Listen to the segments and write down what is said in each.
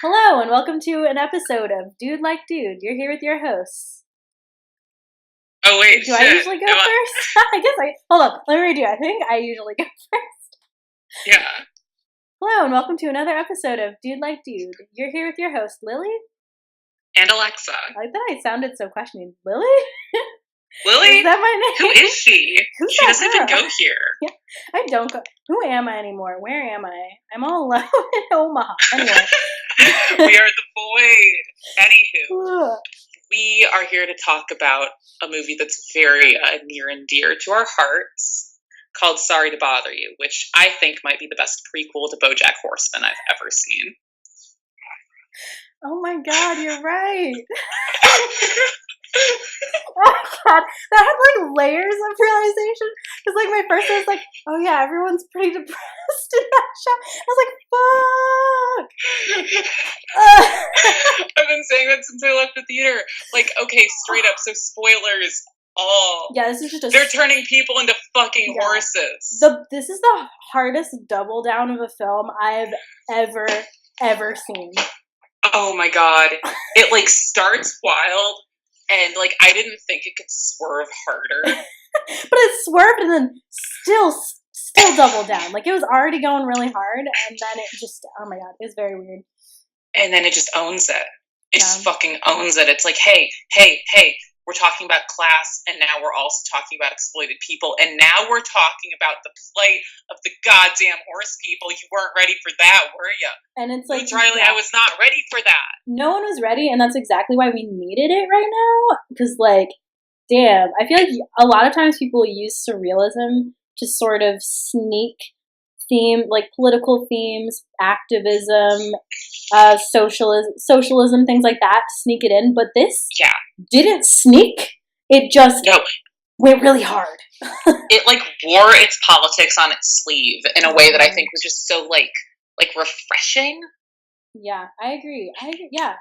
Hello, and welcome to an episode of Dude Like Dude. You're here with your hosts. Oh wait, Do I usually go first? Hold up, let me redo. I think I usually go first. Yeah. Hello, and welcome to another episode of Dude Like Dude. You're here with your host, Lily. And Alexa. I like that I sounded so questioning. Lily? Lily? Is that my name? Who is she? Who's She that doesn't girl? even go here. Yeah, I don't go. Who am I anymore? Where am I? I'm all alone in Omaha. Anyway. We are the void. Anywho, we are here to talk about a movie that's very near and dear to our hearts called Sorry to Bother You, which I think might be the best prequel to BoJack Horseman I've ever seen. Oh my god, you're right. Oh my god, that had like layers of realization. Because like my first was like, oh yeah, everyone's pretty depressed in that show. I was like, fuck. I've been saying that since I left the theater. Like, okay, straight up, so spoilers. Yeah, this is just they're turning people into fucking horses. This is the hardest double down of a film I've ever seen. Oh my god. It like starts wild and like I didn't think it could swerve harder. But it swerved and then still doubled down. Like it was already going really hard and then it just, oh my god, it was very weird. And then it just owns it. It just fucking owns it. It's like, hey, we're talking about class, and now we're also talking about exploited people, and now we're talking about the plight of the goddamn horse people. You weren't ready for that, were you? And it's like, Riley, I was not ready for that. No one was ready, and that's exactly why we needed it right now. Because, like, damn, I feel like a lot of times people use surrealism to sort of sneak political themes, activism, socialism, things like that, to sneak it in. But this didn't sneak. It just went really hard. It like wore its politics on its sleeve in a way that I think was just so like refreshing. Yeah, I agree. Yeah.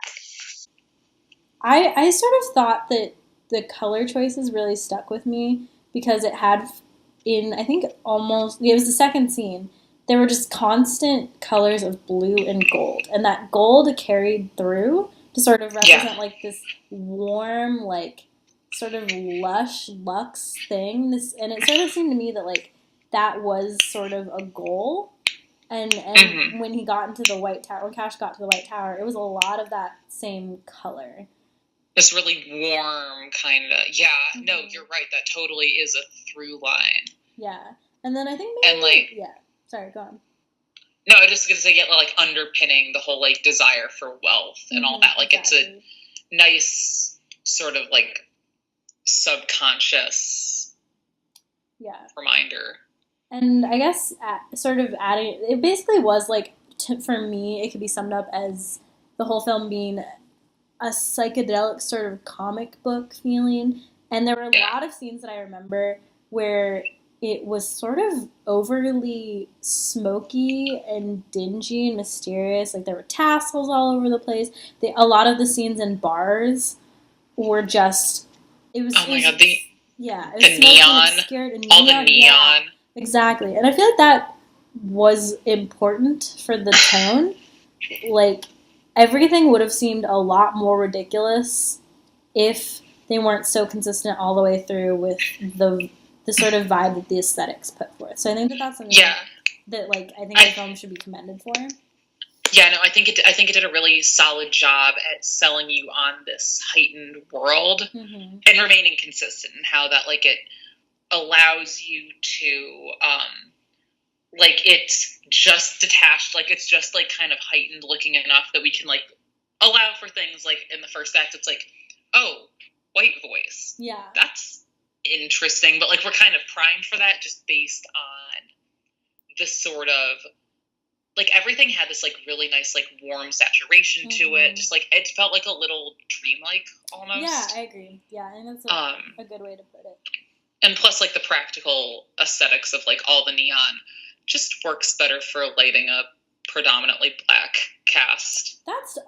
I sort of thought that the color choices really stuck with me because it had I think it was the second scene. There were just constant colors of blue and gold. And that gold carried through to sort of represent like this warm, like sort of lush, luxe thing. And it sort of seemed to me that like that was sort of a goal. And when he got into the White Tower, when Cash got to the White Tower, it was a lot of that same color. This really warm kind of, no, you're right. That totally is a through line. Yeah. And then I think maybe, sorry, go on. No, I was just going to say, like, underpinning the whole, like, desire for wealth and all that. Like, It's a nice sort of, like, subconscious reminder. And I guess sort of adding, it basically was, like, for me, it could be summed up as the whole film being a psychedelic sort of comic book feeling. And there were a lot of scenes that I remember where it was sort of overly smoky and dingy and mysterious. Like, there were tassels all over the place. A lot of the scenes in bars were just... It was the neon. All the neon. Yeah, exactly. And I feel like that was important for the tone. Like, everything would have seemed a lot more ridiculous if they weren't so consistent all the way through with the sort of vibe that the aesthetics put forth. So I think that's something that like I think the film should be commended for. Yeah, no, I think it did a really solid job at selling you on this heightened world and remaining consistent in how that like it allows you to like it's just detached, like it's just like kind of heightened looking enough that we can like allow for things like in the first act it's like, oh, white voice. Yeah. That's interesting, but like we're kind of primed for that just based on the sort of like everything had this like really nice like warm saturation to it. Just like it felt like a little dreamlike almost. Yeah, I agree. Yeah, and that's a good way to put it. And plus like the practical aesthetics of like all the neon just works better for lighting a predominantly black cast. That's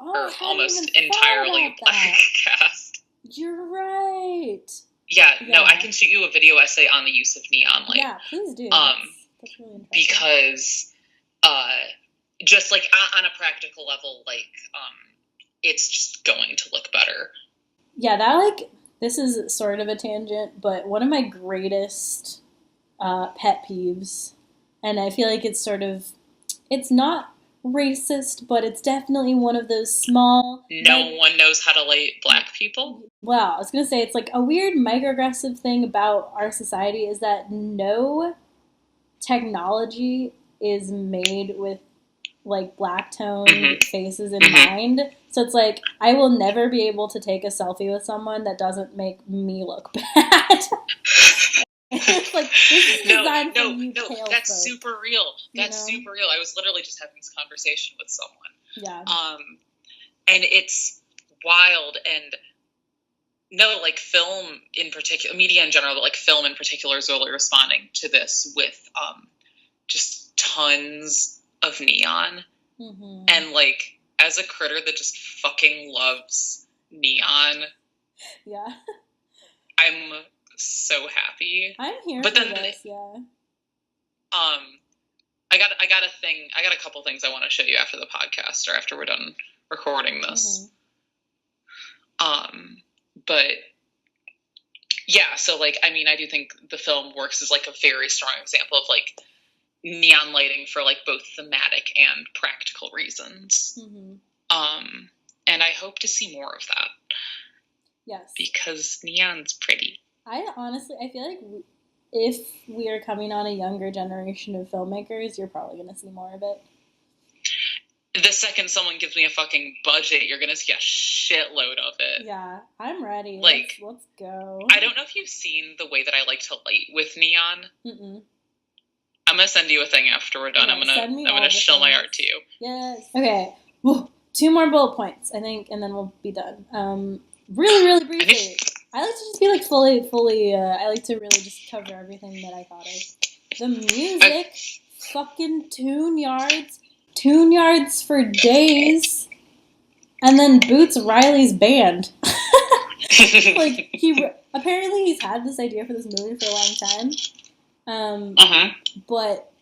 almost entirely black cast. You're right. Yeah, no, I can shoot you a video essay on the use of neon light. Yeah, please do. That's really interesting. Because just like on a practical level, like it's just going to look better. Yeah, that like this is sort of a tangent, but one of my greatest pet peeves, and I feel like it's not racist, but it's definitely one of those small. No one knows how to like black people. Well, I was gonna say it's like a weird microaggressive thing about our society is that no technology is made with like black tone faces in mind. So it's like I will never be able to take a selfie with someone that doesn't make me look bad. It's like this is designed for you pale that's folk. super real. That's super real. I was literally just having this conversation with someone. Yeah. And it's wild. And no, like film in particular, media in general, but like film in particular is really responding to this with just tons of neon. Mm-hmm. And like as a critter that just fucking loves neon, yeah, I'm so happy. I'm here but for then, this, yeah. I got a couple things I want to show you after the podcast or after we're done recording this. But yeah, so like, I mean, I do think the film works as like a very strong example of like neon lighting for like both thematic and practical reasons. And I hope to see more of that. Yes. Because neon's pretty. I feel like if we are coming on a younger generation of filmmakers, you're probably going to see more of it. The second someone gives me a fucking budget, you're going to see a shitload of it. Yeah, I'm ready. Like, let's go. I don't know if you've seen the way that I like to light with neon. Mm-mm. I'm going to send you a thing after we're done. Yeah, I'm going to show my art to you. Yes. Okay. Whoa. 2 more bullet points, I think, and then we'll be done. Really, really briefly. I like to just be like fully, I like to really just cover everything that I thought of. The music, fucking tune yards for days, and then Boots Riley's band. Like, apparently he's had this idea for this movie for a long time, but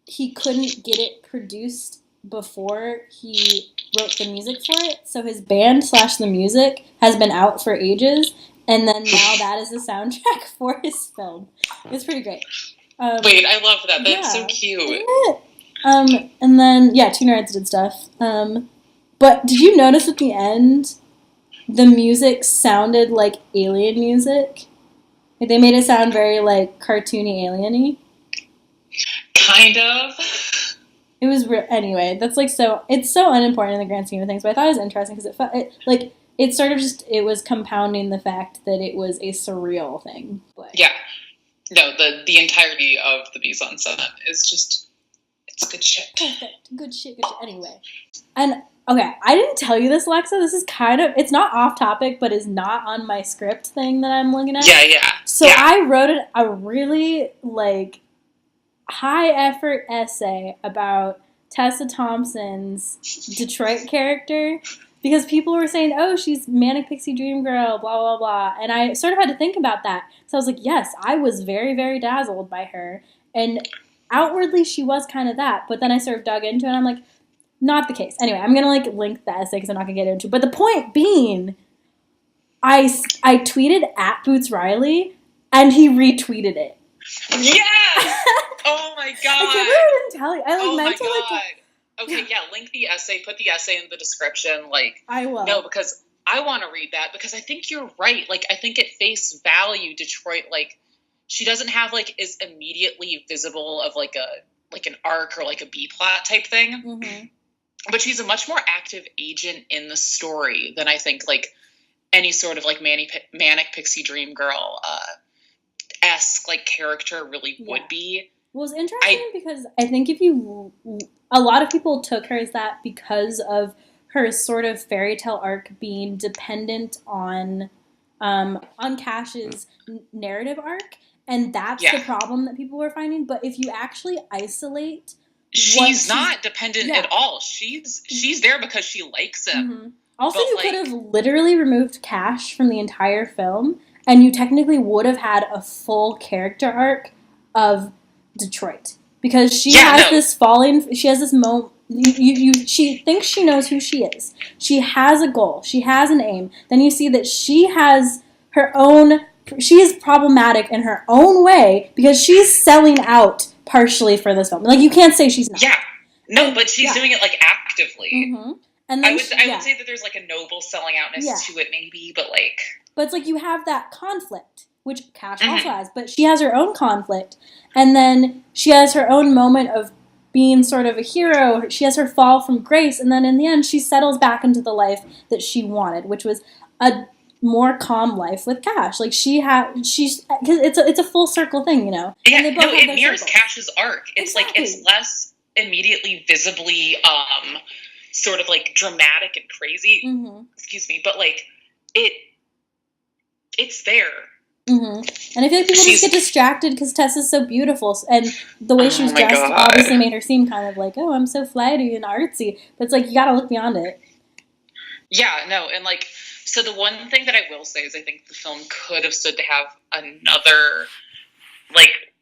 he couldn't get it produced before he wrote the music for it, so his band / the music has been out for ages, and then now that is the soundtrack for his film. It's pretty great. Wait, I love that. That's so cute. Isn't it? And then, yeah, Tune Yards did stuff. But did you notice at the end, the music sounded like alien music? Like, they made it sound very, like, cartoony alien-y. Kind of. It was anyway. That's like it's so unimportant in the grand scheme of things, but I thought it was interesting because it sort of just it was compounding the fact that it was a surreal thing. But. Yeah, no, the entirety of the mise en scène is just it's good shit. Perfect, good shit. Anyway, and okay, I didn't tell you this, Lexa. This is kind of it's not off topic, but is not on my script thing that I'm looking at. Yeah. So I wrote a really like. High effort essay about Tessa Thompson's Detroit character because people were saying, oh, she's Manic Pixie Dream Girl, blah, blah, blah. And I sort of had to think about that. So I was like, yes, I was very, very dazzled by her. And outwardly, she was kind of that. But then I sort of dug into it and I'm like, not the case. Anyway, I'm going to like link the essay because I'm not going to get into it. But the point being, I tweeted at Boots Riley and he retweeted it. Yes! Oh my god! I can't believe I didn't tell you. I meant to Okay, yeah, link the essay, put the essay in the description, like... I will. No, because I want to read that, because I think you're right. Like, I think at face value, Detroit, like, she doesn't have, like, is immediately visible of, like, an arc or, like, a B-plot type thing. Mm-hmm. But she's a much more active agent in the story than I think, like, any sort of, like, Manic Pixie Dream Girl, esque like character really would be. Well, it's interesting because I think a lot of people took her as that because of her sort of fairy tale arc being dependent on Cash's narrative arc, and that's the problem that people were finding. But if you actually isolate, she's not dependent at all. She's there because she likes him. Mm-hmm. Also, you could have literally removed Cash from the entire film. And you technically would have had a full character arc of Detroit. Because she has this she thinks she knows who she is. She has a goal. She has an aim. Then you see that she has her own. She is problematic in her own way because she's selling out partially for this film. Like, you can't say she's not. Yeah. No, but she's doing it, like, actively. Mm-hmm. And then I would say that there's, like, a noble selling outness to it, maybe, but, like... But it's like you have that conflict, which Cash also has, but she has her own conflict. And then she has her own moment of being sort of a hero. She has her fall from grace, and then in the end, she settles back into the life that she wanted, which was a more calm life with Cash. Like, because it's a full circle thing, you know? Yeah, no, it mirrors Cash's arc. It's like, it's less immediately visibly sort of like dramatic and crazy, excuse me, but like it's there. And I feel like people just get distracted because Tessa's so beautiful, and the way she was dressed obviously made her seem kind of like, oh, I'm so flighty and artsy, but it's like, you gotta look beyond it. Yeah, no, and like, so the one thing that I will say is I think the film could have stood to have another like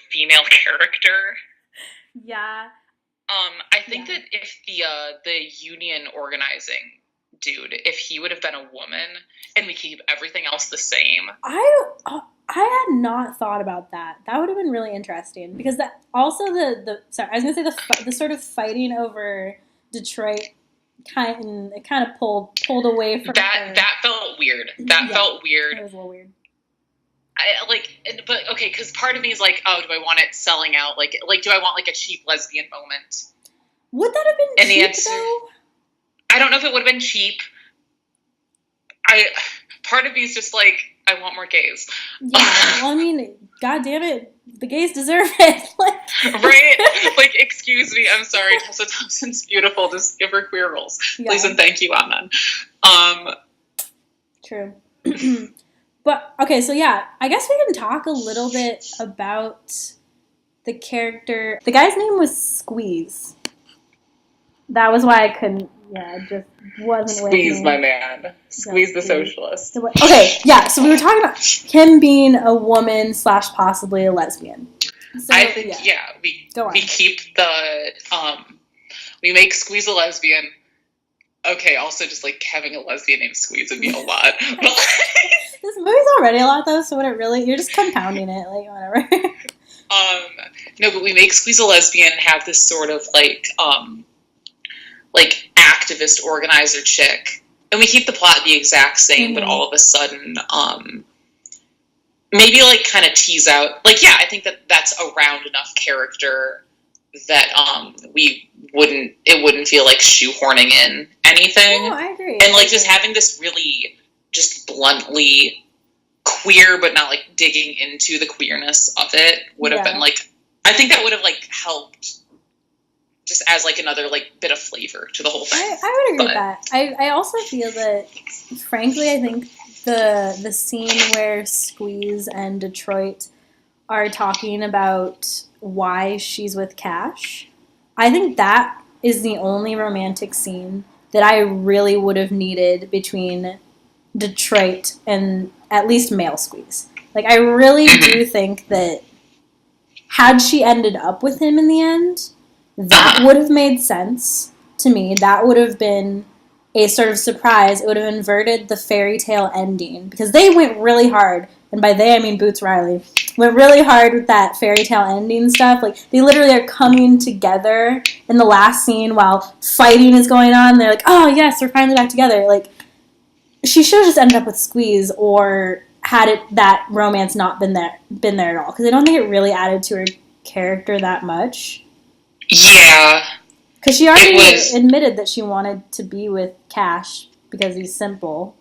female character. Yeah. I think that if the union organizing dude, if he would have been a woman and we keep everything else the same. I had not thought about that. That would have been really interesting because that also sorry, I was gonna say the sort of fighting over Detroit kind of pulled away from that. her. That felt weird. That felt weird. It was a little weird. But okay, because part of me is like, oh, do I want it selling out? Like, do I want like a cheap lesbian moment? Would that have been cheap though? I don't know if it would have been cheap. Part of me is just like, I want more gays. Yeah, well, I mean, God damn it, the gays deserve it. Right? Like, excuse me, I'm sorry, Tessa Thompson's beautiful. Just give her queer roles, please and thank you, Amen. True. But, okay, so yeah, I guess we can talk a little bit about the character. The guy's name was Squeeze. That was why I couldn't, it just wasn't with me. Squeeze, my man. Squeeze the socialist. Okay, yeah, so we were talking about him being a woman / possibly a lesbian. So, I think, we keep we make Squeeze a lesbian. Okay, also just, like, having a lesbian named Squeeze would be a lot. But, this movie's already a lot, though, so you're just compounding it, like, whatever. No, but we make Squeeze a lesbian have this sort of, like activist organizer chick. And we keep the plot the exact same, but all of a sudden, maybe, like, kind of tease out, like, I think that's a round enough character that it wouldn't feel like shoehorning in anything. No, I agree. And like just having this really just bluntly queer but not like digging into the queerness of it would have been like, I think that would have like helped just as like another like bit of flavor to the whole thing. I would agree with that. I also feel that, frankly, I think the scene where Squeeze and Detroit are talking about why she's with Cash, I think that is the only romantic scene that I really would have needed between Detroit and at least male Squeeze. Like, I really do think that had she ended up with him in the end, that would have made sense to me. That would have been a sort of surprise. It would have inverted the fairy tale ending because they went really hard, and by they I mean Boots Riley, went really hard with that fairy tale ending stuff. Like, they literally are coming together in the last scene while fighting is going on. They're like, oh yes, we're finally back together. Like, she should have just ended up with Squeeze, or had that romance not been there at all, because I don't think it really added to her character that much. Yeah. Because she already admitted that she wanted to be with Cash because he's simple.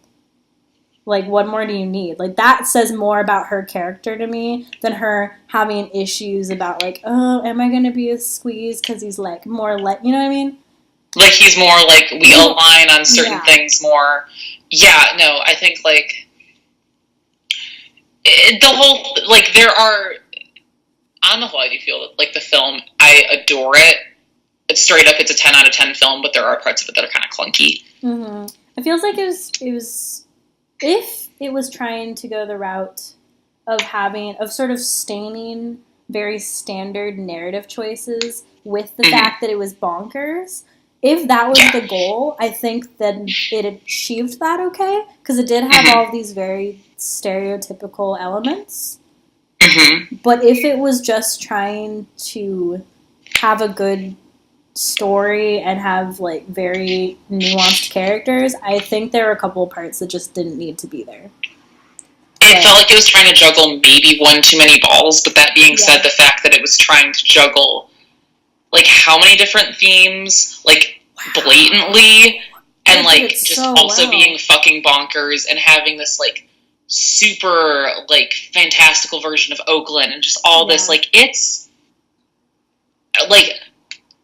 Like, what more do you need? Like, that says more about her character to me than her having issues about, like, oh, am I going to be a Squeeze because he's, like, more you know what I mean? Like, he's more, like, we align on certain things more. Yeah, no, I think, like, the whole, like, there are, on the whole, I do feel that, like, the film, I adore it. It's straight up, it's a 10 out of 10 film, but there are parts of it that are kind of clunky. Mm-hmm. It feels like it was, if it was trying to go the route of sort of staining very standard narrative choices with the fact that it was bonkers. If that was the goal, I think then it achieved that okay, because it did have all of these very stereotypical elements. But if it was just trying to have a good story and have, like, very nuanced characters, I think there were a couple of parts that just didn't need to be there. It felt like it was trying to juggle maybe one too many balls, but that being said, the fact that it was trying to juggle, like, how many different themes, like, blatantly, and, like, just so also being fucking bonkers, and having this, like, super, like, fantastical version of Oakland, and just all this, like, it's, like,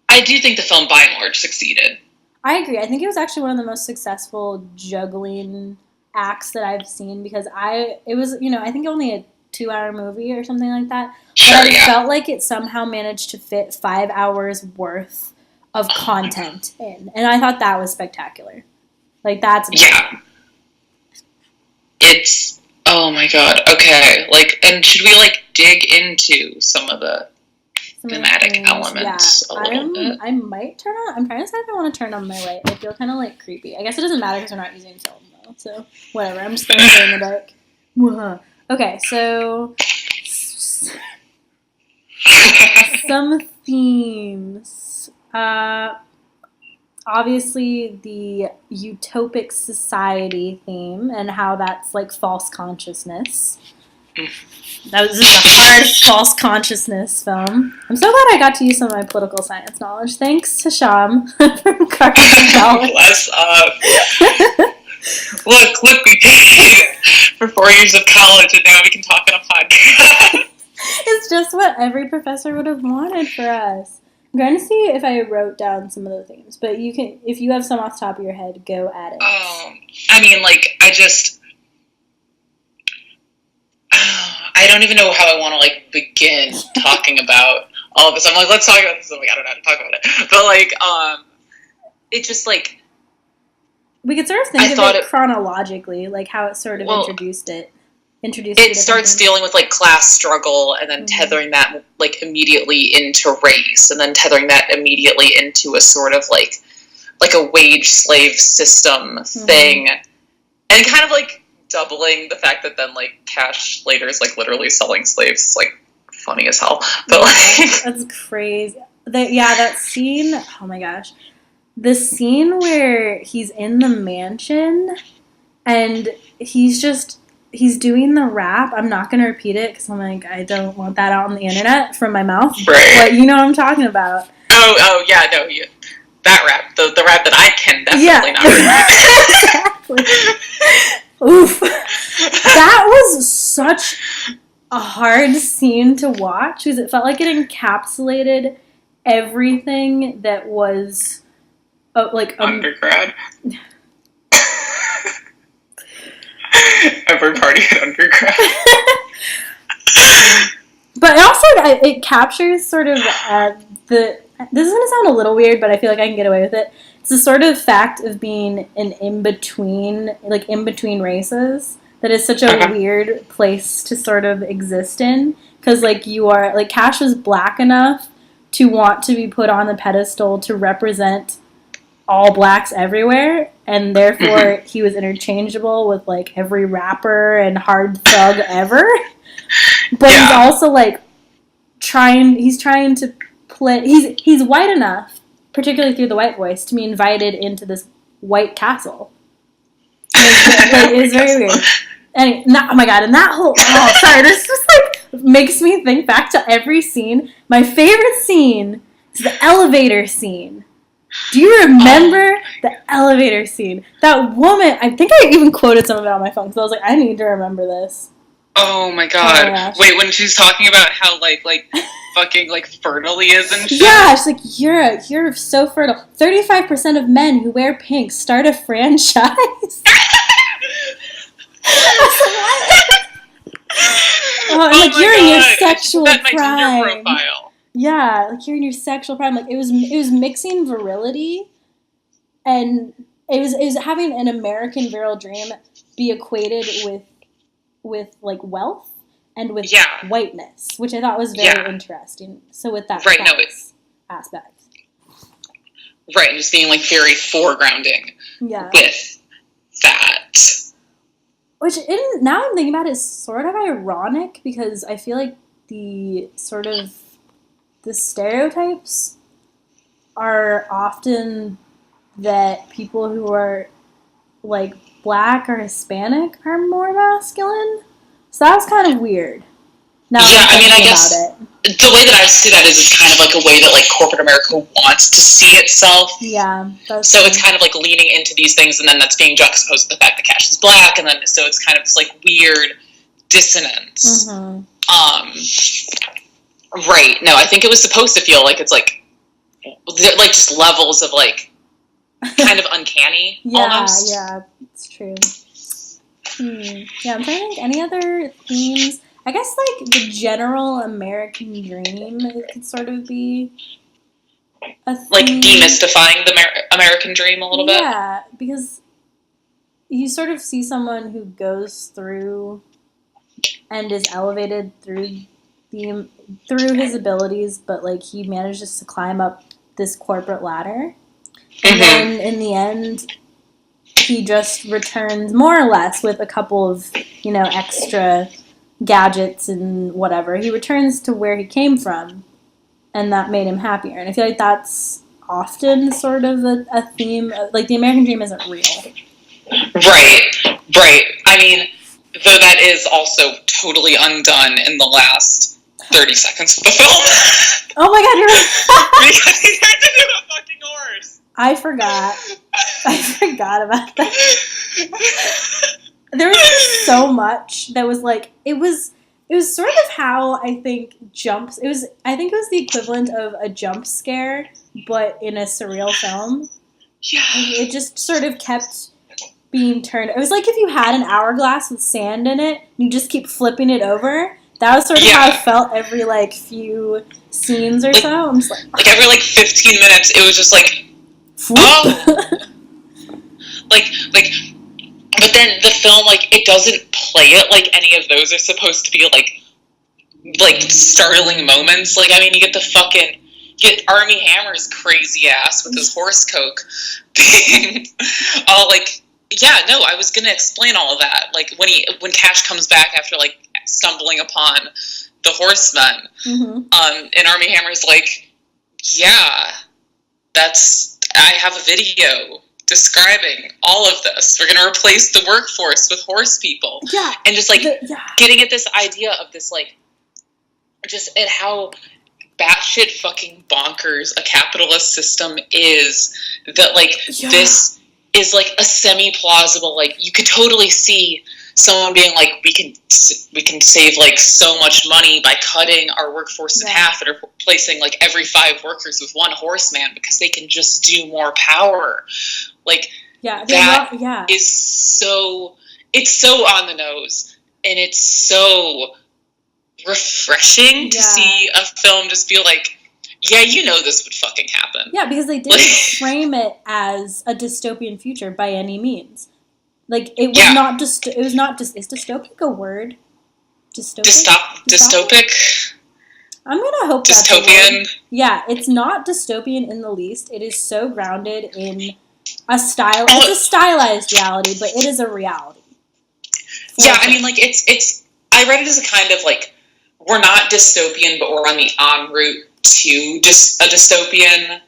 I do think the film, by and large, succeeded. I agree. I think it was actually one of the most successful juggling acts that I've seen, because it was, you know, I think only a 2-hour movie or something like that. Sure, but I felt like it somehow managed to fit 5 hours worth of content in. And I thought that was spectacular. Like, that's amazing. Yeah. It's, oh my god, okay. Like, and should we, like, dig into some of the thematic elements a little bit? I might turn on, I'm trying to decide if I want to turn on my light. I feel kind of, like, creepy. I guess it doesn't matter because we're not using film, though. So, whatever. I'm just going to stay in the dark. Okay, so some themes. Obviously, the utopic society theme and how that's, like, false consciousness. That was just a hard false consciousness film. I'm so glad I got to use some of my political science knowledge. Thanks to Sham from Carson College. Bless up. Look, we paid for 4 years of college, and now we can talk on a podcast. It's just what every professor would have wanted for us. I'm trying to see if I wrote down some of the themes, but you can, if you have some off the top of your head, go at it. I mean, like, I don't even know how I want to, like, begin talking about all of this. I'm like, let's talk about this. I'm like, I don't know how to talk about it. But, like, it just, like... We could sort of think of it chronologically, like how it sort of introduced it. It starts dealing with, like, class struggle, and then tethering that, like, immediately into race, and then tethering that immediately into a sort of, like a wage slave system thing. And kind of, like, doubling the fact that then, like, Cash later is, like, literally selling slaves. It's, like, funny as hell. But, like... That's crazy. That scene, oh my gosh. The scene where he's in the mansion, and he's doing the rap. I'm not going to repeat it, because I'm like, I don't want that out on the internet from my mouth. Right. But you know what I'm talking about. Oh, yeah, no, that rap. The rap that I can definitely not repeat. Exactly. Oof. That was such a hard scene to watch, because it felt like it encapsulated everything that was undergrad. Every party at undergrad. But also, it captures sort of this is going to sound a little weird, but I feel like I can get away with it. It's the sort of fact of being an in-between races that is such a weird place to sort of exist in. Because, like, you are, like, Cash was black enough to want to be put on the pedestal to represent all blacks everywhere, and therefore he was interchangeable with, like, every rapper and hard thug ever. But he's also, like, he's trying to play, he's white enough, particularly through the white voice, to be invited into this white castle. It was very weird. And oh my god, and that whole, this just, like, makes me think back to every scene. My favorite scene is the elevator scene. Do you remember the elevator scene? That woman, I think I even quoted some of it on my phone, because I was like, I need to remember this. Oh my god. Oh my wait, when she's talking about how, like fucking, like, fertile he is and shit? Yeah, she's like, you're so fertile. 35% of men who wear pink start a franchise. You're in your sexual prime. My profile. Yeah, like, you're in your sexual prime. Like, it was mixing virility, and it was having an American virile dream be equated with like, wealth, and with Yeah. whiteness, which I thought was very interesting. So with that Right, aspect. Right, and just being, like, very foregrounding with that. Which, now I'm thinking about it, is sort of ironic, because I feel like the stereotypes are often that people who are, like, Black or Hispanic are more masculine. So that was kind of weird. Now I guess the way that I see that is it's kind of like a way that, like, corporate America wants to see itself. Yeah. So it's kind of like leaning into these things, and then that's being juxtaposed with the fact that Cash is Black, and then so it's kind of this, like, weird dissonance. Mm-hmm. Right. No, I think it was supposed to feel like it's like just levels of, like, kind of uncanny almost. Yeah, it's true. Yeah, I'm trying to think any other themes. I guess, like, the general American dream, it could sort of be a theme. Like, demystifying the American dream a little bit. Yeah, because you sort of see someone who goes through and is elevated through his abilities, but, like, he manages to climb up this corporate ladder. And then, in the end, he just returns more or less with a couple of, extra gadgets and whatever. He returns to where he came from, and that made him happier. And I feel like that's often sort of a theme. Like, the American dream isn't real. Right. I mean, though that is also totally undone in the last 30 seconds of the film. Oh my god, you're right. Because he turned into a fucking horse. I forgot about that. There was so much that was, like, it was sort of how I think I think it was the equivalent of a jump scare, but in a surreal film. Yeah. It just sort of kept being turned. It was like if you had an hourglass with sand in it, and you just keep flipping it over. That was sort of how I felt every, like, few scenes or so. I'm just like every, like, 15 minutes, it was just like, oh! like, but then the film, like, it doesn't play it like any of those are supposed to be, like startling moments. Like, I mean, you get Armie Hammer's crazy ass with his horse coke being all, like, yeah, no, I was gonna explain all of that. Like, when Cash comes back after, like, stumbling upon the horsemen, and Armie Hammer's like, yeah, I have a video describing all of this. We're going to replace the workforce with horse people. Yeah. And just, like, getting at this idea of this, like, just at how batshit fucking bonkers a capitalist system is, that, like, this is, like, a semi-plausible, like, you could totally see someone being like, we can save, like, so much money by cutting our workforce in half and replacing, like, every 5 workers with one horseman because they can just do more power. Like, is so, it's so on the nose, and it's so refreshing to see a film just feel like, yeah, this would fucking happen. Yeah, because they didn't frame it as a dystopian future by any means. Like, it was not just, is dystopic a word? Dystopic? I'm gonna hope dystopian. That's a word. Yeah, it's not dystopian in the least. It is so grounded in a style. It's a stylized reality, but it is a reality. Yeah, I mean, like, it's. I read it as a kind of, like, we're not dystopian, but we're on the en route to just a dystopian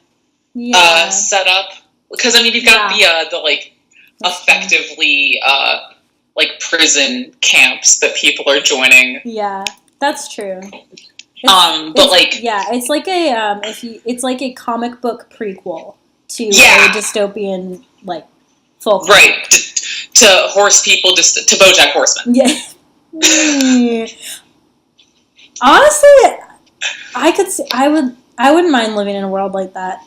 setup. Because, I mean, you've got the like, effectively, like, prison camps that people are joining. Yeah, that's true. It's like a it's like a comic book prequel to a dystopian, like, folk. Right, to horse people, just to BoJack Horseman. Yeah. Honestly, I wouldn't mind living in a world like that.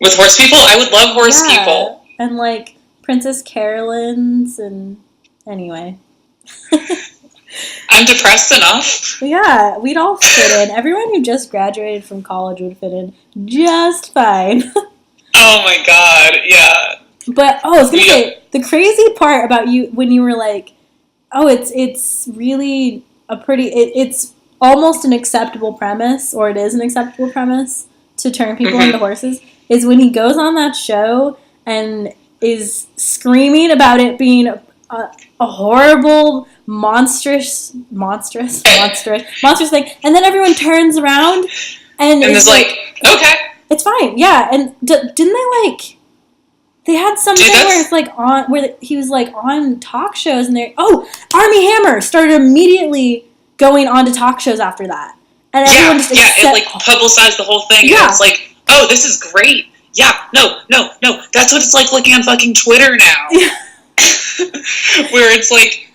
With horse people? I would love horse people. And, like, Princess Carolyn's, and anyway. I'm depressed enough. Yeah, we'd all fit in. Everyone who just graduated from college would fit in just fine. Oh my god, yeah. But, I was gonna say, the crazy part about you, when you were like, oh, it's really it's almost an acceptable premise, or it is an acceptable premise to turn people into horses, is when he goes on that show and is screaming about it being a horrible, monstrous thing, and then everyone turns around and it's like, okay, it's fine, yeah. And didn't they like? They had something where it's like on where he was like on talk shows, and Armie Hammer started immediately going on to talk shows after that, and everyone just it like publicized the whole thing. Yeah, and it's like, oh, this is great. Yeah, no, that's what it's like looking on fucking Twitter now, where it's like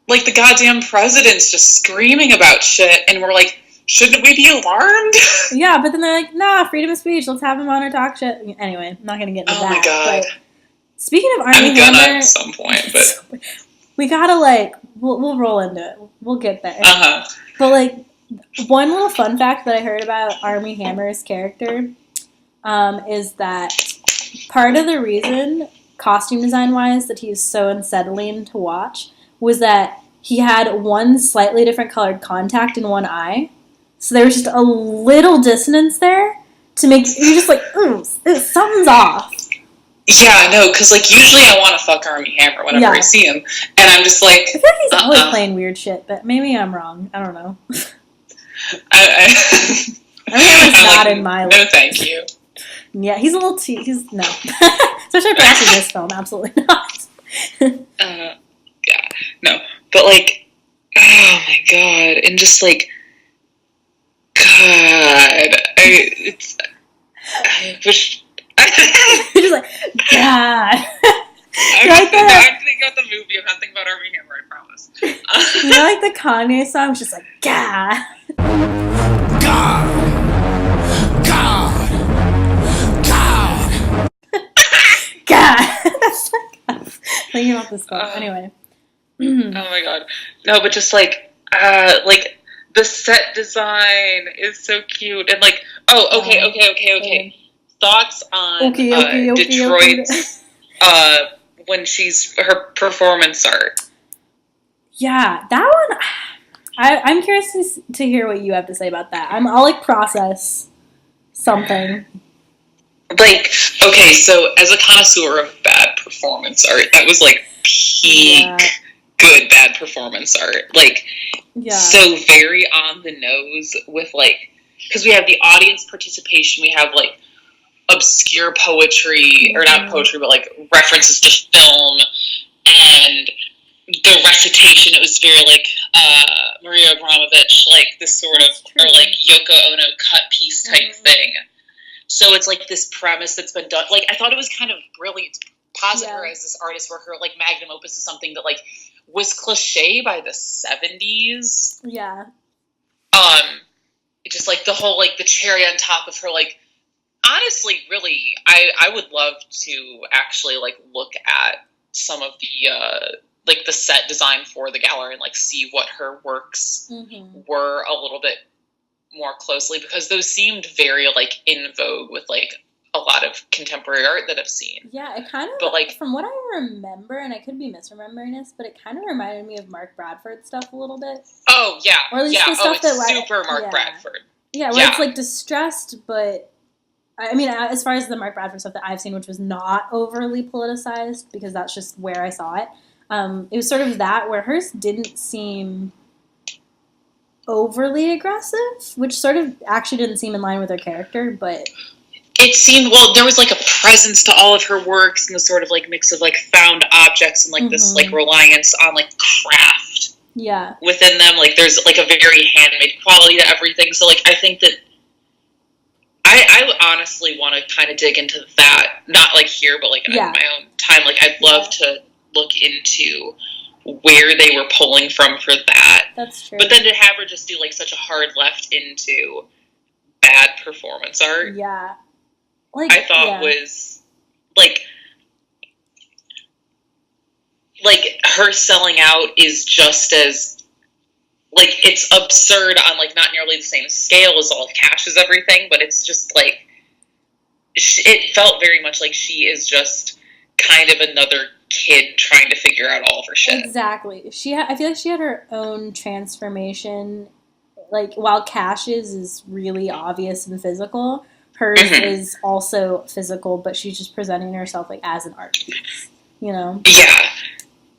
the goddamn president's just screaming about shit, and we're like, shouldn't we be alarmed? Yeah, but then they're like, nah, freedom of speech. Let's have him on our talk show. Anyway, I'm not going to get into that. Oh, my God. But speaking of Armie I'm Hammer... gonna at some point, but... We gotta, we'll roll into it. We'll get there. Uh-huh. But, one little fun fact that I heard about Armie Hammer's character is that part of the reason, costume design-wise, that he's so unsettling to watch was that he had one slightly different colored contact in one eye. So there was just a little dissonance there to make you just like, ooh, something's off. Yeah, no, because usually I want to fuck Armie Hammer whenever I see him, and I'm just like, I feel like he's always playing weird shit, but maybe I'm wrong. I don't know. Armie Hammer's not in my list. No, thank you. Yeah, he's a little he's no, especially after watching this film, absolutely not. Yeah, no, but oh my God, and just God, I wish. Just like, God. I'm thinking about the movie. I'm not thinking about Armie Hammer, I promise. You know, the Kanye song? It's just like, God. God. God. God. God. Thinking about this song. Anyway. Oh my God. No, but just the set design is so cute, and okay. Thoughts on Detroit's when she's her performance art? Yeah, that one. I'm curious to hear what you have to say about that. I'll process something. Okay, so as a connoisseur of bad performance art, that was peak. Yeah. Good bad performance art, so very on the nose with because we have the audience participation, we have obscure poetry, or not poetry, but references to film, and the recitation. It was very Maria Abramovich, this sort of, or Yoko Ono cut piece type thing. So it's this premise that's been done. I thought it was kind of brilliant to posit her as this artist, where her magnum opus is something that was cliche by the 70s. Yeah. Just the whole the cherry on top of her honestly, really, I would love to actually look at some of the the set design for the gallery and see what her works were a little bit more closely, because those seemed very in vogue with a lot of contemporary art that I've seen. Yeah, it kind of, but from what I remember, and I could be misremembering this, but it kind of reminded me of Mark Bradford stuff a little bit. Oh yeah, or at least the stuff it's super Mark Bradford. Yeah, where it's distressed, but I mean, as far as the Mark Bradford stuff that I've seen, which was not overly politicized, because that's just where I saw it. It was sort of that, where hers didn't seem overly aggressive, which sort of actually didn't seem in line with her character, but it seemed, there was a presence to all of her works, and the sort of mix of found objects and this reliance on craft within them. There's a very handmade quality to everything. So I think that I honestly want to kind of dig into that, not here, but in my own time. I'd love to look into where they were pulling from for that. That's true. But then to have her just do such a hard left into bad performance art. Yeah. I thought was her selling out is just as it's absurd on not nearly the same scale as all of Cash's everything, but it's just it felt very much she is just kind of another kid trying to figure out all of her shit. Exactly. I feel like she had her own transformation. Like, while Cash's is really obvious and physical, hers is also physical, but she's just presenting herself, like, as an art piece, you know?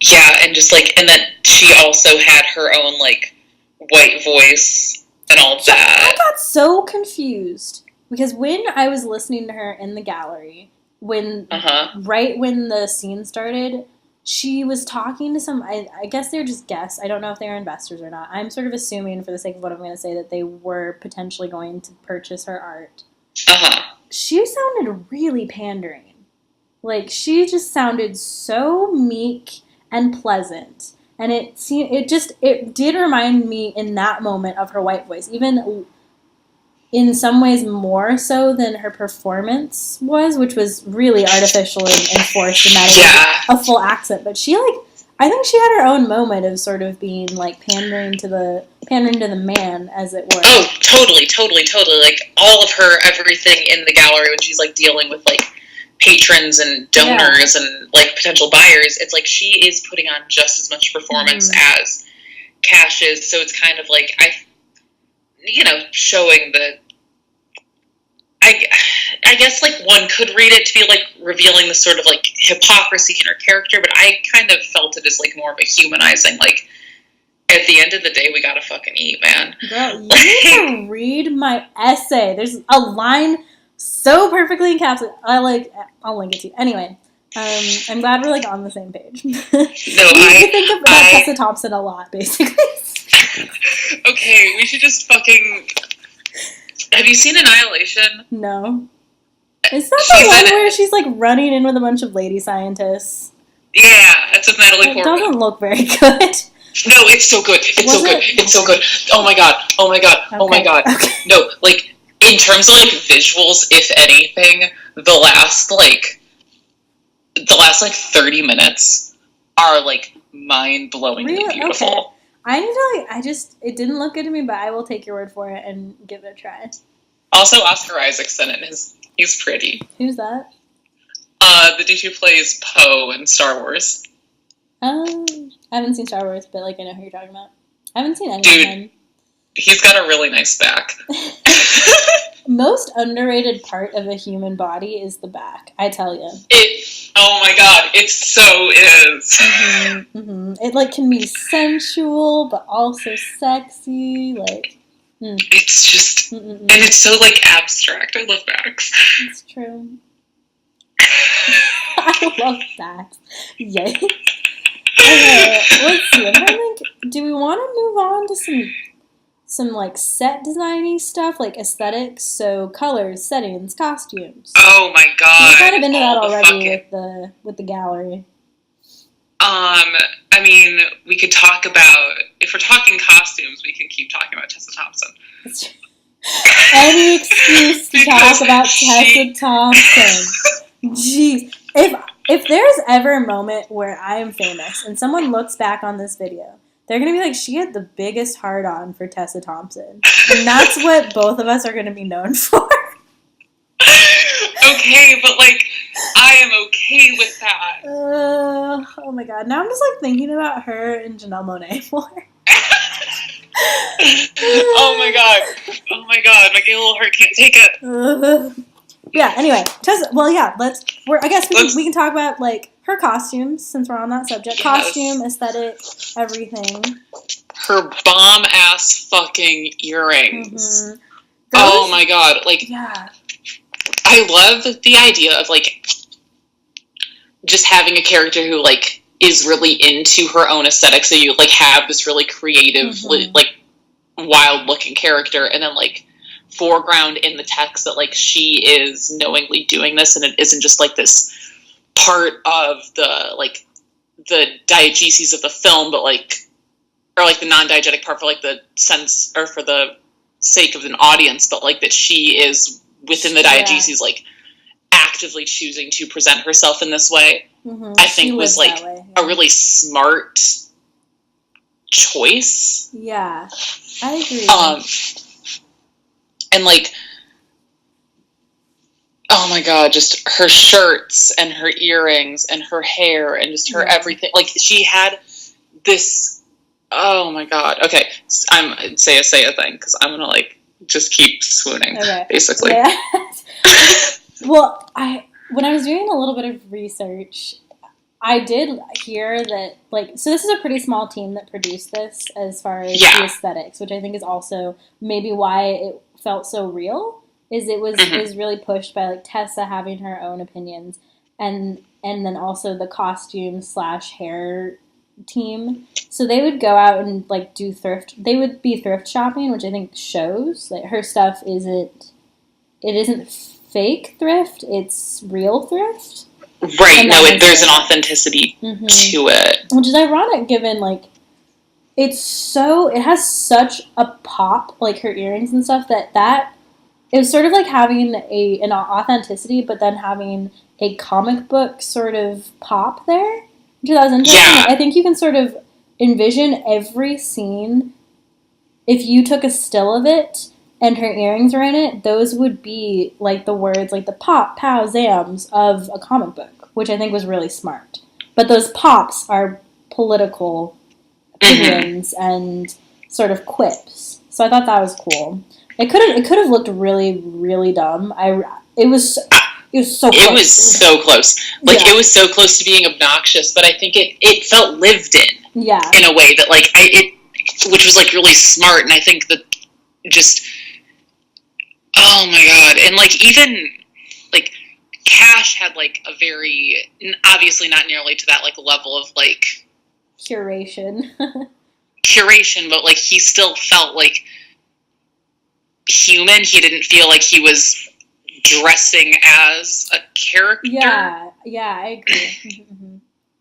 Yeah, and just, like, and then she also had her own, like, white voice and all that. I got so confused, because when I was listening to her in the gallery, right when the scene started, she was talking to some, I guess they're just guests. I don't know if they're investors or not. I'm sort of assuming, for the sake of what I'm going to say, that they were potentially going to purchase her art. She sounded really pandering. Like, she just sounded so meek and pleasant. And it did remind me in that moment of her white voice. Even in some ways more so than her performance was, which was really artificial and forced, and that it was a full accent. But she, like, I think she had her own moment of sort of being, like, pandering to the man, as it were. Oh, totally. Like, all of her, everything in the gallery when she's, like, dealing with, like, patrons and donors and, like, potential buyers, it's like she is putting on just as much performance as Cash is. So it's kind of like, showing the, I guess, like, one could read it to be, like, revealing the sort of, like, hypocrisy in her character, but I kind of felt it as, like, more of a humanizing, like, at the end of the day, we gotta fucking eat, man. Girl, you need to read my essay. There's a line so perfectly encapsulated. I'll link it to you. Anyway, I'm glad we're, like, on the same page. No, I think about Tessa Thompson a lot, basically. Okay, we should just fucking... Have you seen Annihilation? No. Is that the one where she's, like, running in with a bunch of lady scientists? Yeah, it's with Natalie Portman. It doesn't look very good. No, it's so good. It's so good. Oh my god. Okay. No, like, in terms of, like, visuals, if anything, the last 30 minutes are, like, mind-blowingly beautiful. Okay. I need to, it didn't look good to me, but I will take your word for it and give it a try. Also, Oscar Isaac's in it. He's pretty. Who's that? The dude who plays Poe in Star Wars. I haven't seen Star Wars, but, like, I know who you're talking about. I haven't seen any of them. He's got a really nice back. Most underrated part of a human body is the back, I tell you. Oh my god, it so is. It, like, can be sensual, but also sexy, like... It's just... And it's so, like, abstract. I love backs. It's true. I love backs. Yay. Okay, let's see. I'm trying to think, do we want to move on to some like set designy stuff, like aesthetics, so colors, settings, costumes? Oh my god! We've kind of into that already with the gallery. I mean, we could talk about, if we're talking costumes, we can keep talking about Tessa Thompson. Any excuse to talk about Tessa Thompson. Jeez. If there's ever a moment where I am famous and someone looks back on this video, they're going to be like, she had the biggest hard-on for Tessa Thompson. And that's what both of us are going to be known for. Okay, but, like, I am okay with that. Oh my god. Now I'm just, like, thinking about her and Janelle Monáe more. Oh my god. My little heart can't take it. Yeah, anyway. Tessa, well, yeah, I guess we can talk about, like, her costumes, since we're on that subject. Yes. Costume, aesthetic, everything. Her bomb-ass fucking earrings. Oh my god. Like, yeah. I love the idea of, like, just having a character who, like, is really into her own aesthetic. So you, like, have this really creative, like, wild-looking character, and then, like, foreground in the text that, like, she is knowingly doing this, and it isn't just, like, this part of the, like, the diegesis of the film, but, like, or, like, the non-diegetic part for, like, the sense, or for the sake of an audience, but, like, that she is within the diegesis, like, actively choosing to present herself in this way, I think was, like, a really smart choice. Yeah, I agree. And, like, oh my god, just her shirts and her earrings and her hair and just her everything. Like, she had this, oh my god. Okay, I'm say a thing, because I'm gonna, like, just keep swooning, basically. Yeah. Well, when I was doing a little bit of research, I did hear that, like, so this is a pretty small team that produced this as far as the aesthetics, which I think is also maybe why it felt so real, is it was really pushed by, like, Tessa having her own opinions, and then also the costume / hair team. So they would go out and, like, they would be thrift shopping, which I think shows that her stuff isn't fake thrift, it's real thrift. Right, no, there's an authenticity to it. Which is ironic given, like, it has such a pop, like her earrings and stuff, that it was sort of like having an authenticity, but then having a comic book sort of pop there, which I was interesting. Yeah. I think you can sort of envision every scene, if you took a still of it, and her earrings were in it, those would be, like, the words, like, the pop, pow, zams of a comic book, which I think was really smart. But those pops are political opinions and sort of quips. So I thought that was cool. It could have looked really, really dumb. It was so close. It was so close. Like, it was so close to being obnoxious, but I think it felt lived in. Yeah. In a way that, like, which was, like, really smart, and I think that just... Oh my god. And, like, even, like, Cash had, like, a very, obviously not nearly to that, like, level of, like... Curation, but, like, he still felt, like, human. He didn't feel like he was dressing as a character. Yeah, I agree.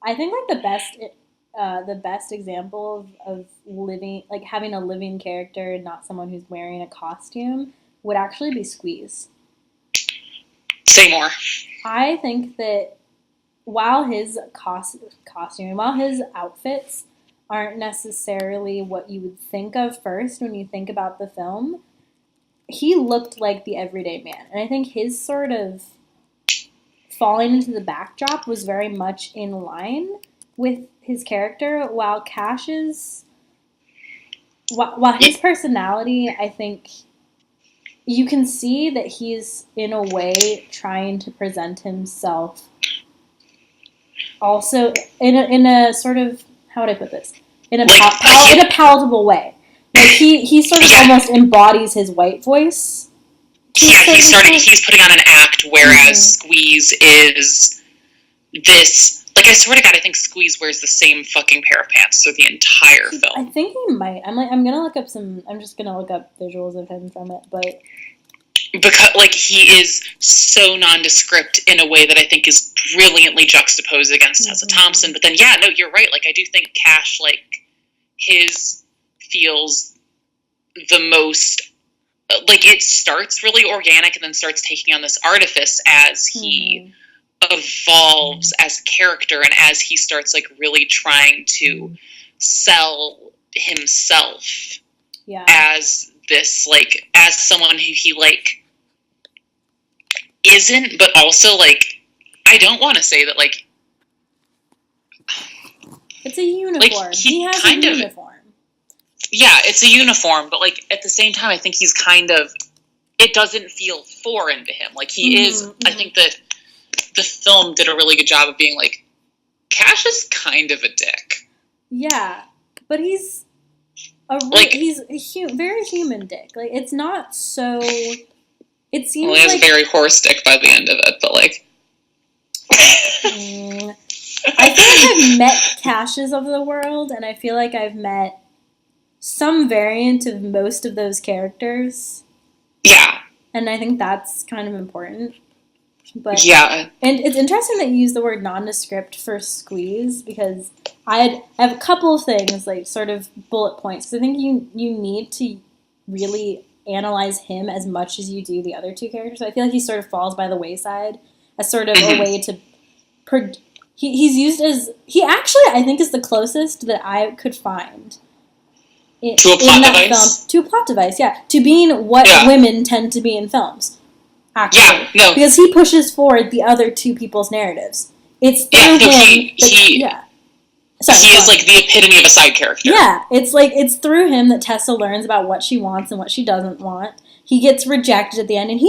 I think, like, the best example of living, like, having a living character and not someone who's wearing a costume would actually be Squeeze. Say more. I think that while his costume, while his outfits aren't necessarily what you would think of first when you think about the film, he looked like the everyday man. And I think his sort of falling into the backdrop was very much in line with his character, while his personality, I think... You can see that he's, in a way, trying to present himself also in a sort of, how would I put this? In a palatable way. Like, he sort of almost embodies his white voice. Yeah, he's putting on an act, whereas Squeeze is this... Like, I swear to God, I think Squeeze wears the same fucking pair of pants through the entire film. I think he might. I'm just gonna look up visuals of him from it, but... Because, like, he is so nondescript in a way that I think is brilliantly juxtaposed against Tessa Thompson. But then, yeah, no, you're right. Like, I do think Cash, like, his feels the most... Like, it starts really organic and then starts taking on this artifice as he... evolves as a character and as he starts, like, really trying to sell himself as this, like, as someone who he, like, isn't, but also, like, I don't want to say that, like, it's a uniform. Like, he has a uniform. Yeah, it's a uniform, but, like, at the same time, I think he's kind of, it doesn't feel foreign to him. Like, he is, I think that the film did a really good job of being like, Cash is kind of a dick. Yeah, but he's he's a very human dick. Like, it's not so... It seems he has a very horse dick by the end of it, but, like... I feel like I've met Cashes of the world, and I feel like I've met some variant of most of those characters. Yeah. And I think that's kind of important. But yeah. And it's interesting that you use the word nondescript for Squeeze, because I have a couple of things, like, sort of bullet points. Because I think you need to really analyze him as much as you do the other two characters. So I feel like he sort of falls by the wayside as sort of a way to... He's used as... He actually, I think, is the closest that I could find. To a plot device? To a plot device, yeah. To being what women tend to be in films. actually. Yeah, no. Because he pushes forward the other two people's narratives. It's through him. He is like the epitome of a side character. Yeah, it's through him that Tessa learns about what she wants and what she doesn't want. He gets rejected at the end, and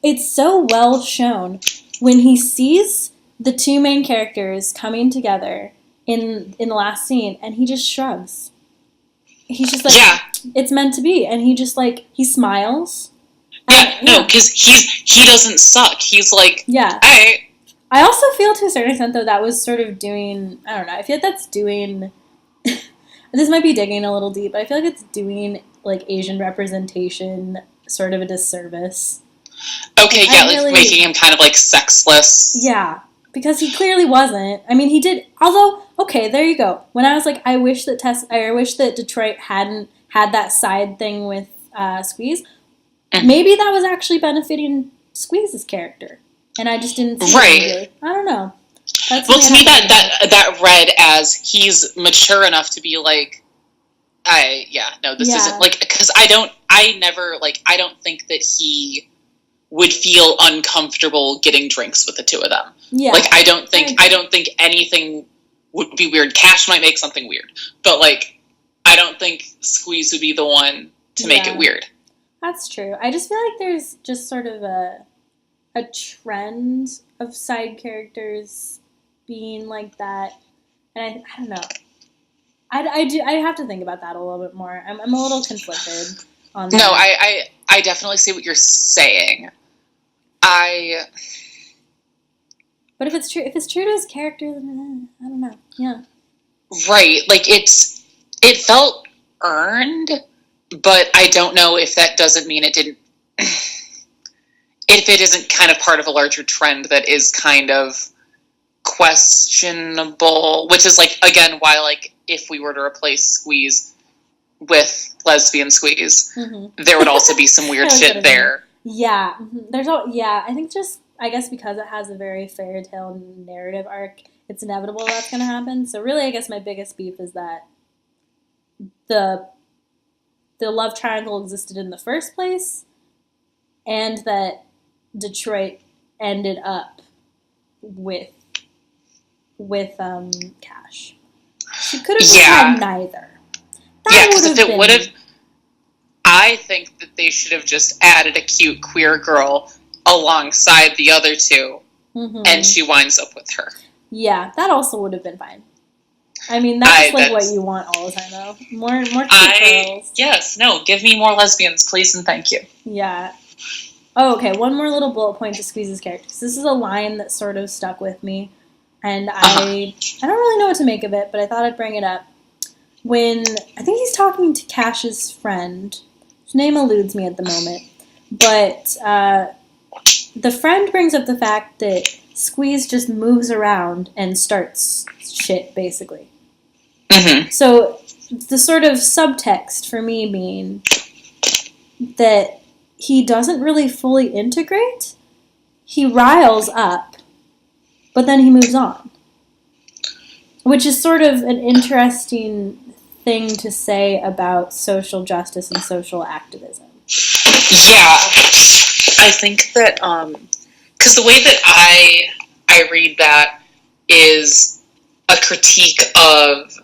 it's so well shown when he sees the two main characters coming together in the last scene, and he just shrugs. He's just like, it's meant to be, and he just like, he smiles. No, because he doesn't suck. He's like, all right. I also feel to a certain extent, though, that was sort of doing, I don't know, I feel like that's doing, this might be digging a little deep, but I feel like it's doing, like, Asian representation sort of a disservice. Okay, making him kind of, like, sexless. Yeah, because he clearly wasn't. I mean, he did, although, okay, there you go. When I was like, I wish that Detroit hadn't had that side thing with Squeeze, maybe that was actually benefiting Squeeze's character. And I just didn't see it. I don't know. Well, to me, that read as he's mature enough to be like, this isn't, like, because I don't think that he would feel uncomfortable getting drinks with the two of them. Yeah. Like, I don't think anything would be weird. Cash might make something weird, but, like, I don't think Squeeze would be the one to make it weird. That's true. I just feel like there's just sort of a trend of side characters being like that, and I don't know. I have to think about that a little bit more. I'm a little conflicted on that. No, I definitely see what you're saying. But if it's true to his character, then I don't know. Yeah. Right, like it felt earned, but I don't know if that doesn't mean it didn't. If it isn't kind of part of a larger trend that is kind of questionable, which is, like, again, why, like, if we were to replace Squeeze with lesbian Squeeze, there would also be some weird shit there. Yeah. I think just, I guess because it has a very fairy tale narrative arc, it's inevitable that's going to happen. So really, I guess my biggest beef is that the love triangle existed in the first place, and that Detroit ended up with Cash. She could have had neither. Because if it would have, I think that they should have just added a cute queer girl alongside the other two, and she winds up with her. Yeah, that also would have been fine. I mean, that's what you want all the time, though. More cute girls. Yes, no, give me more lesbians, please and thank you. Yeah. Oh, okay, one more little bullet point to Squeeze's character. This is a line that sort of stuck with me, and I don't really know what to make of it, but I thought I'd bring it up. When, I think he's talking to Cash's friend, his name eludes me at the moment, but the friend brings up the fact that Squeeze just moves around and starts shit, basically. So, the sort of subtext for me being that he doesn't really fully integrate. He riles up, but then he moves on. Which is sort of an interesting thing to say about social justice and social activism. Yeah. I think that, because the way that I read that is a critique of,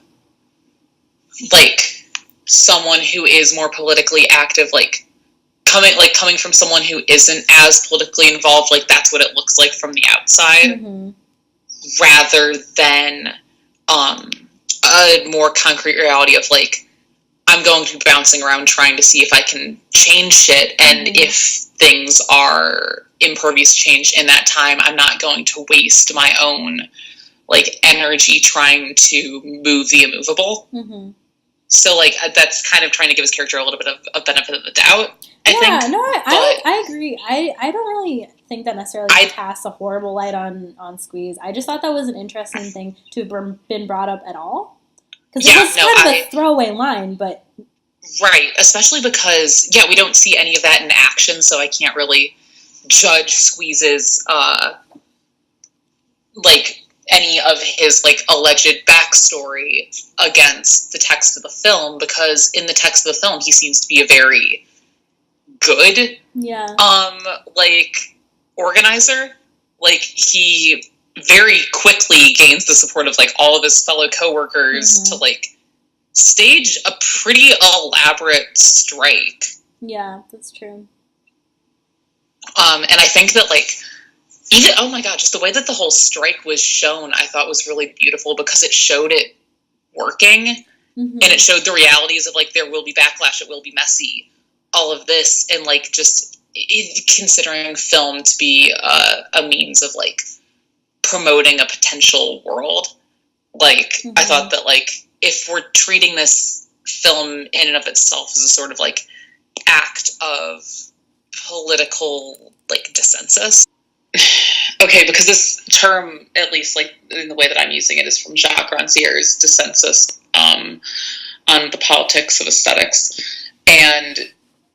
like, someone who is more politically active, coming from someone who isn't as politically involved, like, that's what it looks like from the outside, rather than a more concrete reality of, like, I'm going to be bouncing around trying to see if I can change shit, and if things are impervious to change in that time, I'm not going to waste my own, like, energy trying to move the immovable. So, like, that's kind of trying to give his character a little bit of a benefit of the doubt, I think. No, I agree. I don't really think that necessarily casts a horrible light on Squeeze. I just thought that was an interesting thing to have been brought up at all. Because it was kind of a throwaway line, but... Right, especially because, we don't see any of that in action, so I can't really judge Squeeze's, any of his, alleged backstory against the text of the film, because in the text of the film, he seems to be a very good, yeah, like, organizer. Like, he very quickly gains the support of, like, all of his fellow coworkers to, like, stage a pretty elaborate strike. Yeah, that's true. And I think that, like, even, oh my god, just the way that the whole strike was shown, I thought was really beautiful, because it showed it working, and it showed the realities of, like, there will be backlash, it will be messy, all of this, and, like, just considering film to be a means of, like, promoting a potential world. Like, I thought that, like, if we're treating this film in and of itself as a sort of, like, act of political, like, dissensus. Okay, because this term, at least, like, in the way that I'm using it, is from Jacques Rancière's Dissensus on the politics of aesthetics. And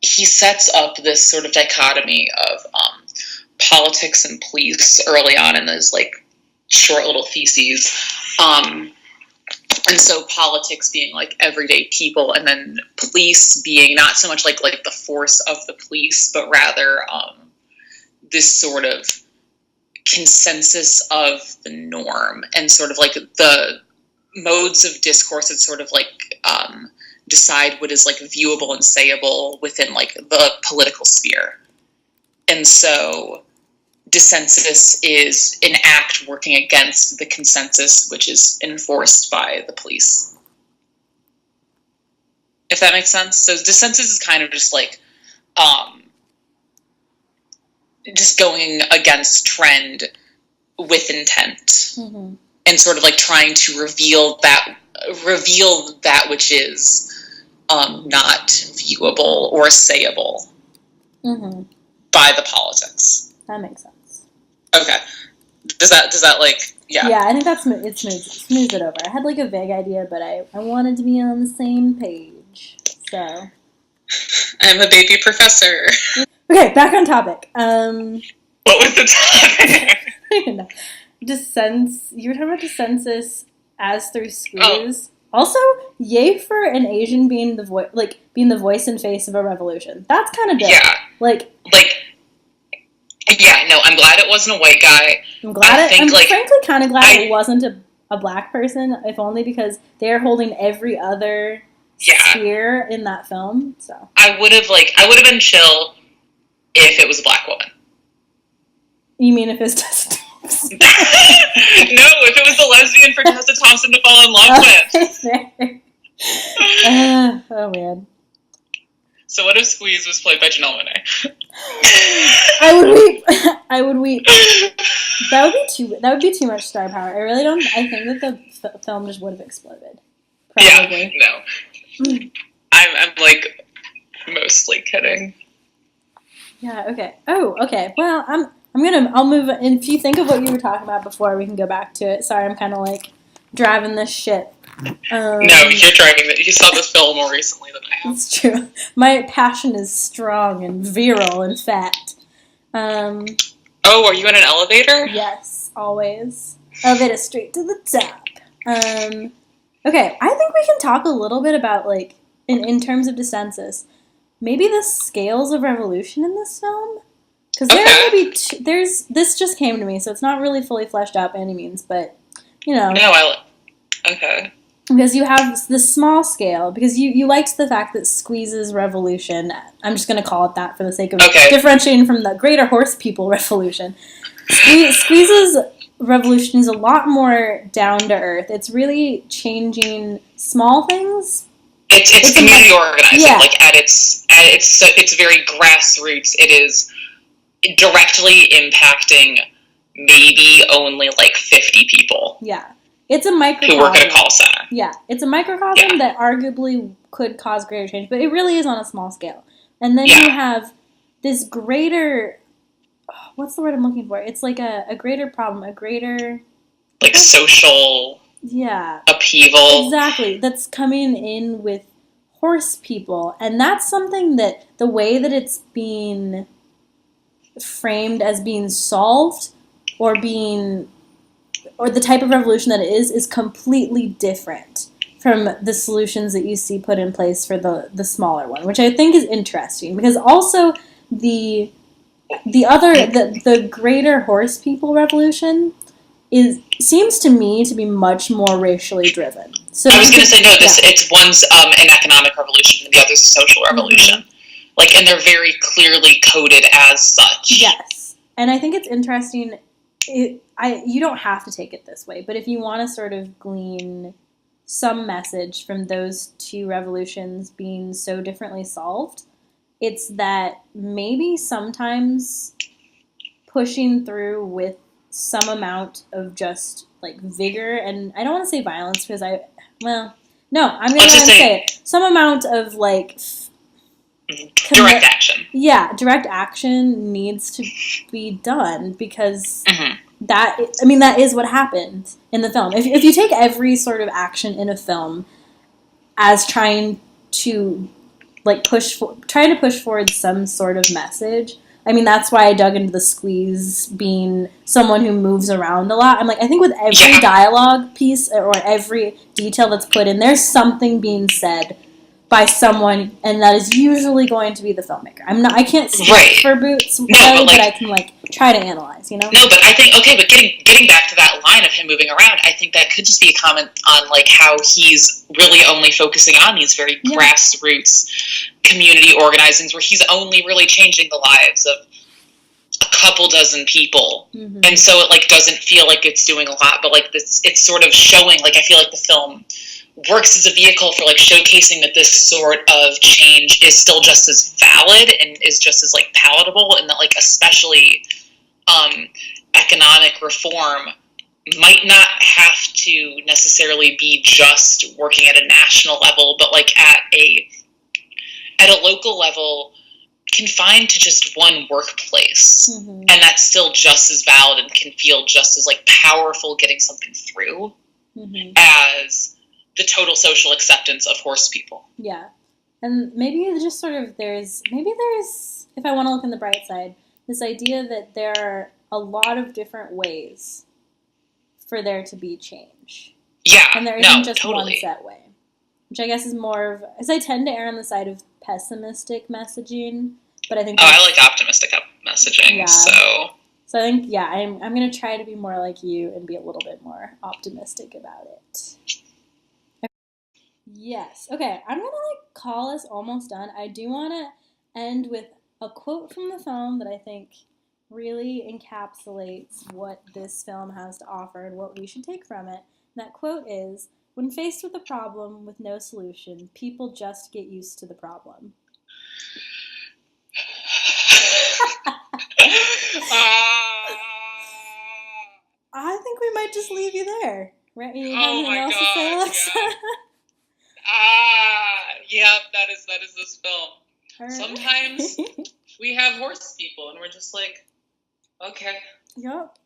he sets up this sort of dichotomy of politics and police early on in those, like, short little theses. And so politics being, like, everyday people, and then police being not so much like the force of the police, but rather this sort of consensus of the norm, and sort of, like, the modes of discourse that sort of, like, decide what is, like, viewable and sayable within, like, the political sphere. And so dissensus is an act working against the consensus, which is enforced by the police. If that makes sense. So dissensus is kind of just, like, just going against trend with intent, and sort of, like, trying to reveal that which is not viewable or sayable by the politics. That makes sense. Okay. Does that like, yeah. Yeah, I think that's smooths it over. I had, like, a vague idea, but I wanted to be on the same page. So I'm a baby professor. Okay, back on topic. What was the topic? You were talking about dissensus as through Squeeze. Also, yay for an Asian being the voice and face of a revolution. That's kind of dope. Yeah. Like, yeah, no, I'm glad it wasn't a white guy. I'm frankly kind of glad it wasn't a black person, if only because they're holding every other sphere in that film. So I would have been chill if it was a black woman. You mean if it's Tessa Thompson? No, if it was the lesbian for Tessa Thompson to fall in love with. Oh man. So what if Squeeze was played by Janelle Monáe? I would weep. That would be too much star power. I think that the film just would have exploded. Probably. Yeah, no. I'm like mostly kidding. Yeah, okay. Oh, okay. Well, I'll move, and if you think of what you were talking about before, we can go back to it. Sorry, I'm kind of like driving this ship. No, you're driving it. You saw this film more recently than I have. It's true. My passion is strong and virile, in fact. Oh, are you in an elevator? Yes, always. Elevator straight to the top. Okay, I think we can talk a little bit about, like, in terms of dissensus, maybe the scales of revolution in this film? Because this just came to me, so it's not really fully fleshed out by any means, but, you know. No, okay. Because you have the small scale, because you liked the fact that Squeeze's revolution, I'm just going to call it that for the sake of differentiating from the greater horse people revolution. Squeeze's revolution is a lot more down to earth. It's really changing small things. It's community organizing. Yeah. Like at its very grassroots, it is directly impacting maybe only like 50 people. Yeah. It's a microcosm. Who work at a call center. Yeah. It's a microcosm that arguably could cause greater change, but it really is on a small scale. And then you have this greater, what's the word I'm looking for? It's like a greater problem, a greater... like social upheaval. Exactly. That's coming in with horse people. And that's something that the way that it's being framed as being solved or the type of revolution that it is completely different from the solutions that you see put in place for the smaller one, which I think is interesting because also the greater horse people revolution seems to me to be much more racially driven. So I was going to say, no, it's one's an economic revolution and the other's a social revolution. Like, and they're very clearly coded as such. Yes. And I think it's interesting. You don't have to take it this way, but if you want to sort of glean some message from those two revolutions being so differently solved, it's that maybe sometimes pushing through with some amount of just like vigor, and I don't want to say violence because I'm going to say it. Some amount of like direct action. Yeah, direct action needs to be done because that is what happened in the film. If you take every sort of action in a film as trying to push forward some sort of message. I mean, that's why I dug into the squeeze being someone who moves around a lot. I'm like, I think with every dialogue piece or every detail that's put in, there's something being said by someone, and that is usually going to be the filmmaker. I can't speak for Boots, but I can try to analyze, you know? No, but I think, but getting back to that line of him moving around, I think that could just be a comment on how he's really only focusing on these very grassroots community organizings where he's only really changing the lives of a couple dozen people. Mm-hmm. And so it doesn't feel like it's doing a lot, but it's sort of showing, I feel like the film works as a vehicle for showcasing that this sort of change is still just as valid and is just as palatable, and that especially economic reform might not have to necessarily be just working at a national level, but at a local level confined to just one workplace. Mm-hmm. And that's still just as valid and can feel just as powerful getting something through as the total social acceptance of horse people. Yeah. And maybe it's just sort of there's, if I want to look on the bright side, this idea that there are a lot of different ways for there to be change. Yeah. And there isn't just one set way. Which I guess is more of, as I tend to err on the side of pessimistic messaging, but I think I like optimistic messaging, yeah. So I think, I'm going to try to be more like you and be a little bit more optimistic about it. Yes. Okay, I'm going to call us almost done. I do want to end with a quote from the film that I think really encapsulates what this film has to offer and what we should take from it. And that quote is, "When faced with a problem with no solution, people just get used to the problem." I think we might just leave you there. Right? You have anything else to say, Alexa? Yep, that is this film. Right. Sometimes we have horse people and we're just okay. Yep.